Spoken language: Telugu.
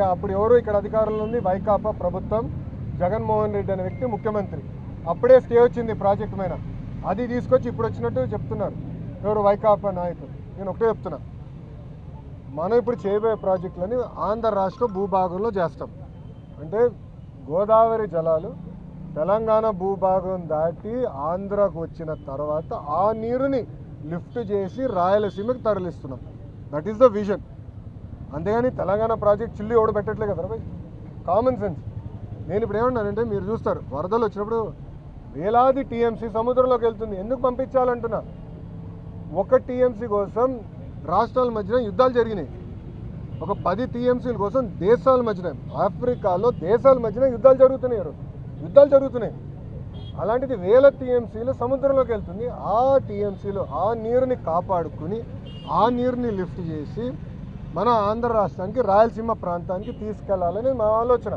అప్పుడు ఎవరు ఇక్కడ అధికారంలో ఉంది వైకాపా ప్రభుత్వం, జగన్మోహన్ రెడ్డి అనే వ్యక్తి ముఖ్యమంత్రి. అప్పుడే స్టే వచ్చింది ప్రాజెక్టు మీద, అది తీసుకొచ్చి ఇప్పుడు వచ్చినట్టు చెప్తున్నారు ఎవరు వైకాపా నాయకులు. నేను ఒకటే చెప్తున్నా, మనం ఇప్పుడు చేయబోయే ప్రాజెక్టులని ఆంధ్ర రాష్ట్ర భూభాగంలో చేస్తాం. అంటే గోదావరి జలాలు తెలంగాణ భూభాగం దాటి ఆంధ్రాకు వచ్చిన తర్వాత ఆ నీరుని లిఫ్ట్ చేసి రాయలసీమకి తరలిస్తున్నాం. That is the vision. అంతేగాని తెలంగాణ ప్రాజెక్ట్ చిల్లు ఎవడు పెట్టట్లే కదా భాయ్, కామన్ సెన్స్. నేను ఇప్పుడు ఏమన్నానంటే, మీరు చూస్తారు వరదలు వచ్చినప్పుడు వేలాది టీఎంసీ సముద్రంలోకి వెళ్తుంది. ఎందుకు పంపించాలంటున్నా, ఒక టీఎంసీ కోసం రాష్ట్రాల మధ్యన యుద్ధాలు జరిగినాయి. ఒక 10 టీఎంసీల కోసం దేశాల మధ్యన, ఆఫ్రికాలో దేశాల మధ్యన యుద్ధాలు జరుగుతున్నాయి. అలాంటిది వేల టీఎంసీలు సముద్రంలోకి వెళ్తుంది. ఆ టీఎంసీలు ఆ నీరుని కాపాడుకుని ఆ నీరుని లిఫ్ట్ చేసి మన ఆంధ్ర రాష్ట్రానికి రాయలసీమ ప్రాంతానికి తీసుకెళ్లాలని మా ఆలోచన.